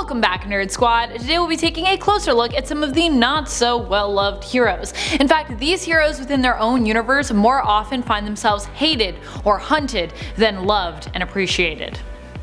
Welcome back, Nerd Squad. Today we'll be taking a closer look at some of the not so well loved heroes. In fact, these heroes within their own universe more often find themselves hated or hunted than loved and appreciated.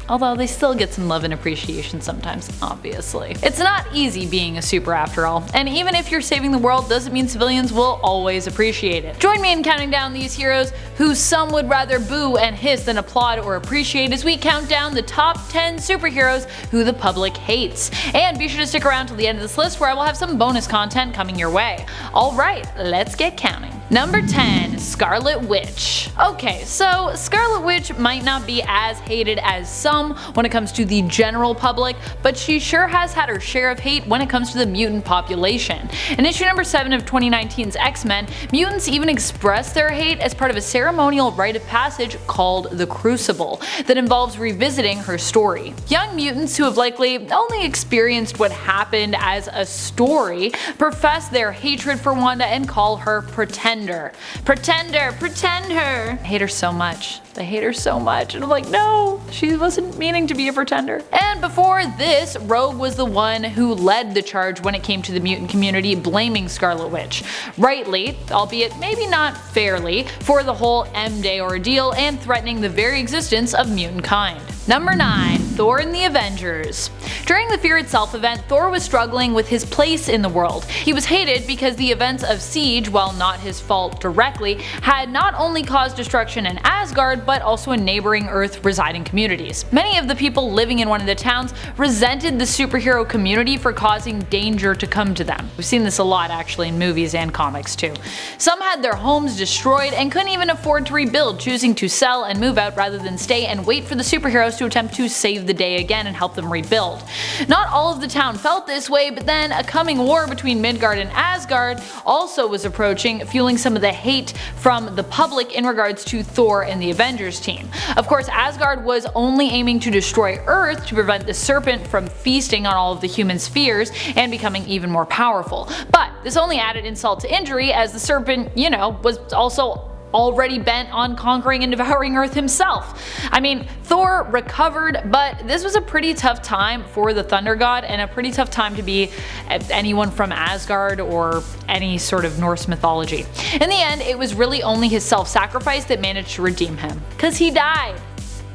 Although they still get some love and appreciation sometimes, obviously. It's not easy being a super after all, and even if you're saving the world doesn't mean civilians will always appreciate it. Join me in counting down these heroes who some would rather boo and hiss than applaud or appreciate as we count down the top 10 superheroes who the public hates. And be sure to stick around till the end of this list where I will have some bonus content coming your way. Alright, let's get counting. Number 10. Scarlet Witch. Okay, so Scarlet Witch might not be as hated as some when it comes to the general public, but she sure has had her share of hate when it comes to the mutant population. In issue number 7 of 2019's X-Men, mutants even expressed their hate as part of a ceremonial rite of passage called the Crucible that involves revisiting her story. Young mutants who have likely only experienced what happened as a story profess their hatred for Wanda and call her Pretender. Pretender, pretend her! I hate her so much. I hate her so much, and I'm like, no, she wasn't meaning to be a pretender. And before this, Rogue was the one who led the charge when it came to the mutant community blaming Scarlet Witch. Rightly, albeit maybe not fairly, for the whole M-Day ordeal and threatening the very existence of mutant kind. Number 9. Thor and the Avengers. During the Fear Itself event, Thor was struggling with his place in the world. He was hated because the events of Siege, while not his fault directly, had not only caused destruction in Asgard, but also in neighboring Earth residing communities. Many of the people living in one of the towns resented the superhero community for causing danger to come to them. We've seen this a lot actually in movies and comics too. Some had their homes destroyed and couldn't even afford to rebuild, choosing to sell and move out rather than stay and wait for the superheroes to attempt to save the day again and help them rebuild. Not all of the town felt this way, but then a coming war between Midgard and Asgard also was approaching, fueling some of the hate from the public in regards to Thor and the Avengers team. Of course, Asgard was only aiming to destroy Earth to prevent the serpent from feasting on all of the humans' fears and becoming even more powerful. But this only added insult to injury as the serpent, was also already bent on conquering and devouring Earth himself. I mean, Thor recovered, but this was a pretty tough time for the Thunder God and a pretty tough time to be anyone from Asgard or any sort of Norse mythology. In the end, it was really only his self-sacrifice that managed to redeem him, cause he died.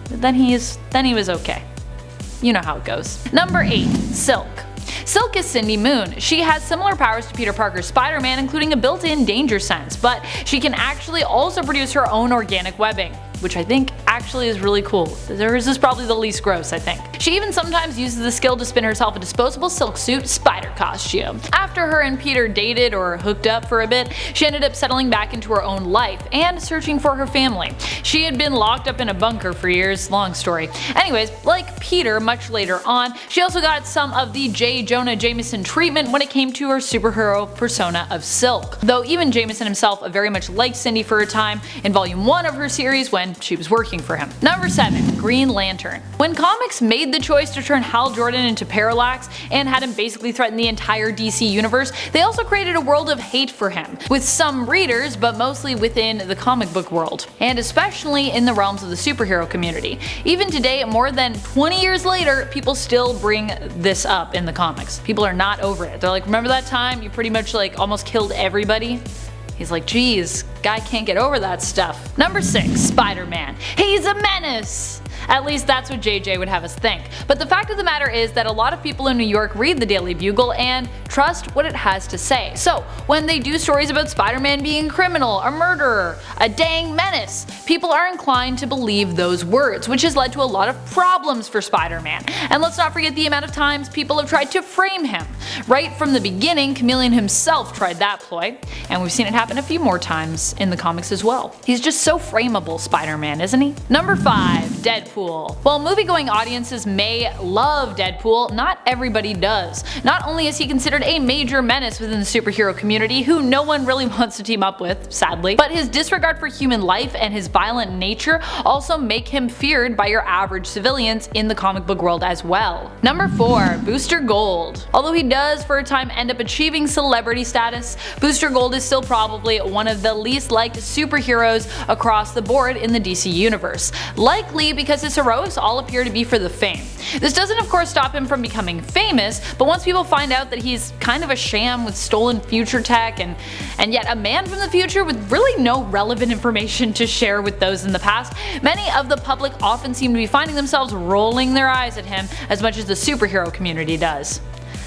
But then he was okay. You know how it goes. Number 8. Silk. Silk is Cindy Moon. She has similar powers to Peter Parker's Spider-Man, including a built-in danger sense, but she can actually also produce her own organic webbing, which I think actually is really cool. Hers is probably the least gross, I think. She even sometimes uses the skill to spin herself a disposable silk suit spider costume. After her and Peter dated or hooked up for a bit, she ended up settling back into her own life and searching for her family. She had been locked up in a bunker for years, long story. Anyways, like Peter much later on, she also got some of the J. Jonah Jameson treatment when it came to her superhero persona of Silk. Though even Jameson himself very much liked Cindy for a time in volume 1 of her series when she was working for him. Number 7. Green Lantern. When comics made the choice to turn Hal Jordan into Parallax and had him basically threaten the entire DC universe, they also created a world of hate for him, with some readers but mostly within the comic book world, and especially in the realms of the superhero community. Even today, more than 20 years later, people still bring this up in the comics. People are not over it. They're like, remember that time you pretty much almost killed everybody? He's like, geez, guy can't get over that stuff. Number 6. Spider-Man. He's a menace! At least that's what JJ would have us think. But the fact of the matter is that a lot of people in New York read the Daily Bugle and trust what it has to say. So when they do stories about Spider-Man being a criminal, a murderer, a dang menace, people are inclined to believe those words, which has led to a lot of problems for Spider-Man. And let's not forget the amount of times people have tried to frame him. Right from the beginning, Chameleon himself tried that ploy, and we've seen it happen a few more times in the comics as well. He's just so frameable, Spider-Man, isn't he? Number 5. Deadpool. While movie-going audiences may love Deadpool, not everybody does. Not only is he considered a major menace within the superhero community who no one really wants to team up with, sadly, but his disregard for human life and his violent nature also make him feared by your average civilians in the comic book world as well. Number 4. Booster Gold. Although he does for a time end up achieving celebrity status, Booster Gold is still probably one of the least liked superheroes across the board in the DC universe. Likely because his heroics all appear to be for the fame. This doesn't of course stop him from becoming famous, but once people find out that he's kind of a sham with stolen future tech and yet a man from the future with really no relevant information to share with those in the past, many of the public often seem to be finding themselves rolling their eyes at him as much as the superhero community does.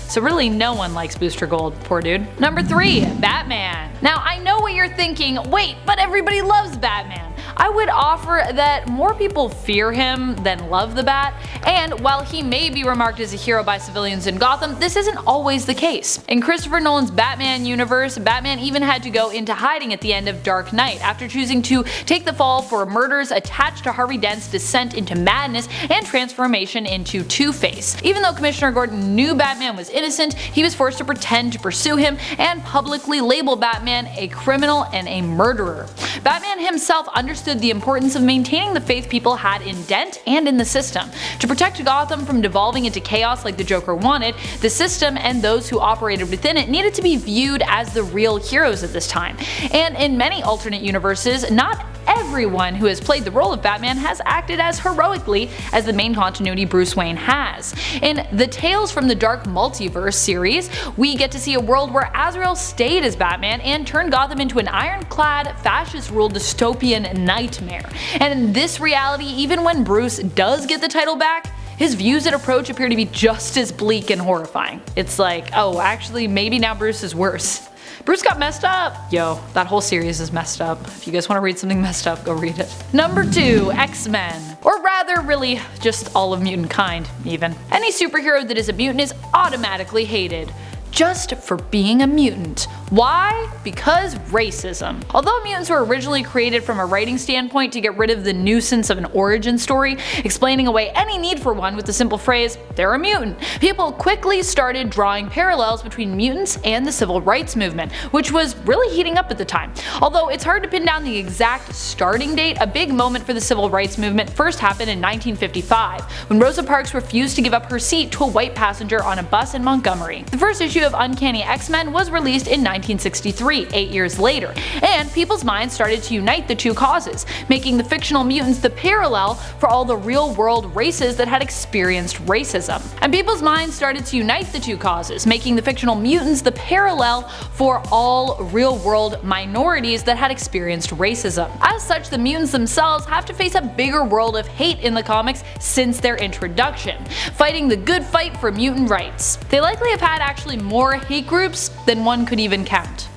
So really no one likes Booster Gold, poor dude. Number 3. Batman. Now I know what you're thinking, wait, but everybody loves Batman. I would offer that more people fear him than love the Bat, and while he may be remarked as a hero by civilians in Gotham, this isn't always the case. In Christopher Nolan's Batman universe, Batman even had to go into hiding at the end of Dark Knight after choosing to take the fall for murders attached to Harvey Dent's descent into madness and transformation into Two-Face. Even though Commissioner Gordon knew Batman was innocent, he was forced to pretend to pursue him and publicly label Batman a criminal and a murderer. Batman himself understood the importance of maintaining the faith people had in Dent and in the system. To protect Gotham from devolving into chaos like the Joker wanted, the system and those who operated within it needed to be viewed as the real heroes at this time. And in many alternate universes, not everyone who has played the role of Batman has acted as heroically as the main continuity Bruce Wayne has. In the Tales from the Dark Multiverse series, we get to see a world where Azrael stayed as Batman and turned Gotham into an ironclad, fascist-ruled dystopian nightmare. And in this reality, even when Bruce does get the title back, his views and approach appear to be just as bleak and horrifying. It's like, oh, actually maybe now Bruce is worse. Bruce got messed up! Yo, that whole series is messed up. If you guys want to read something messed up, go read it. Number 2. X-Men. Or rather, really, just all of mutant kind, even. Any superhero that is a mutant is automatically hated. Just for being a mutant. Why? Because racism. Although mutants were originally created from a writing standpoint to get rid of the nuisance of an origin story, explaining away any need for one with the simple phrase, "they're a mutant," people quickly started drawing parallels between mutants and the civil rights movement, which was really heating up at the time. Although it's hard to pin down the exact starting date, a big moment for the civil rights movement first happened in 1955, when Rosa Parks refused to give up her seat to a white passenger on a bus in Montgomery. The first issue of Uncanny X-Men was released in 1963, 8 years later, and people's minds started to unite the two causes, making the fictional mutants the parallel for all the real-world races that had experienced racism. And people's minds started to unite the two causes, making the fictional mutants the parallel for all real-world minorities that had experienced racism. As such, the mutants themselves have to face a bigger world of hate in the comics since their introduction, fighting the good fight for mutant rights. They likely have had actually more hate groups than one could even count.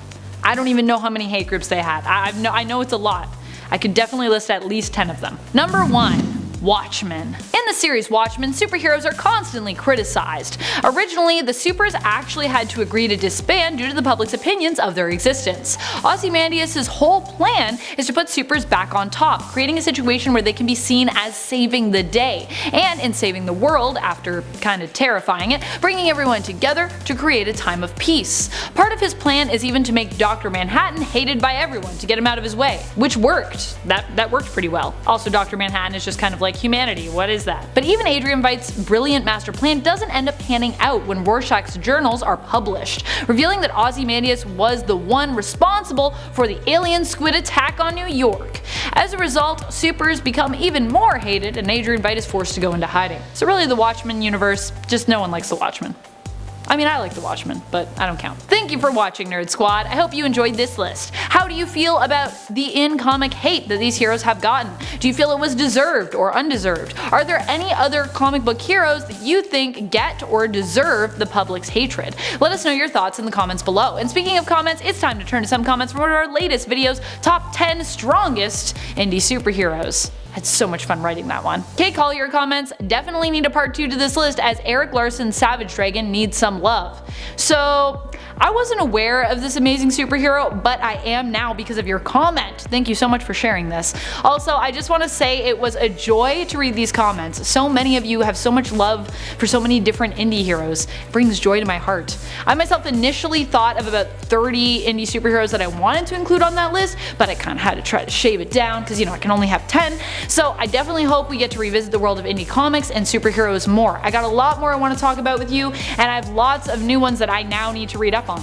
I don't even know how many hate groups they had. I know it's a lot. I could definitely list at least 10 of them. Number 1. Watchmen. In the series Watchmen, superheroes are constantly criticized. Originally, the supers actually had to agree to disband due to the public's opinions of their existence. Ozymandias' whole plan is to put supers back on top, creating a situation where they can be seen as saving the day, and in saving the world, after kind of terrifying it, bringing everyone together to create a time of peace. Part of his plan is even to make Dr. Manhattan hated by everyone to get him out of his way, which worked. That worked pretty well. Also, Dr. Manhattan is just kind of like humanity, what is that? But even Adrian Veidt's brilliant master plan doesn't end up panning out when Rorschach's journals are published, revealing that Ozymandias was the one responsible for the alien squid attack on New York. As a result, supers become even more hated and Adrian Veidt is forced to go into hiding. So really the Watchmen universe, just no one likes the Watchmen. I mean, I like the Watchmen, but I don't count. Thank you for watching, Nerd Squad. I hope you enjoyed this list. How do you feel about the in-comic hate that these heroes have gotten? Do you feel it was deserved or undeserved? Are there any other comic book heroes that you think get or deserve the public's hatred? Let us know your thoughts in the comments below. And speaking of comments, it's time to turn to some comments from one of our latest videos, Top 10 Strongest Indie Superheroes. I had so much fun writing that one. Kate Collier comments, definitely need a part 2 to this list as Eric Larson's Savage Dragon needs some love. So I wasn't aware of this amazing superhero, but I am now because of your comment. Thank you so much for sharing this. Also, I just want to say it was a joy to read these comments. So many of you have so much love for so many different indie heroes. It brings joy to my heart. I myself initially thought of about 30 indie superheroes that I wanted to include on that list, but I kind of had to try to shave it down because, you know, I can only have 10. So I definitely hope we get to revisit the world of indie comics and superheroes more. I got a lot more I want to talk about with you, and I have lots of new ones that I now need to read up on.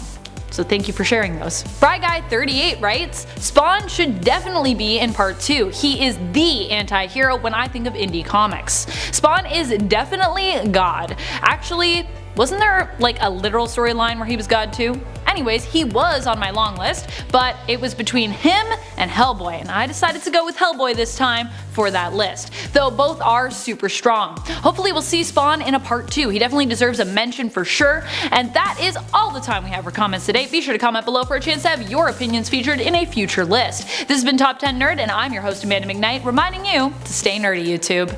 so thank you for sharing those. FryGuy38 writes, Spawn should definitely be in part 2. He is the anti-hero when I think of indie comics. Spawn is definitely God. Actually, wasn't there like a literal storyline where he was God too? Anyways, he was on my long list, but it was between him and Hellboy, and I decided to go with Hellboy this time for that list, though both are super strong. Hopefully we'll see Spawn in a part 2, he definitely deserves a mention for sure, and that is all the time we have for comments today. Be sure to comment below for a chance to have your opinions featured in a future list. This has been Top 10 Nerd, and I'm your host Amanda McKnight, reminding you to stay nerdy, YouTube.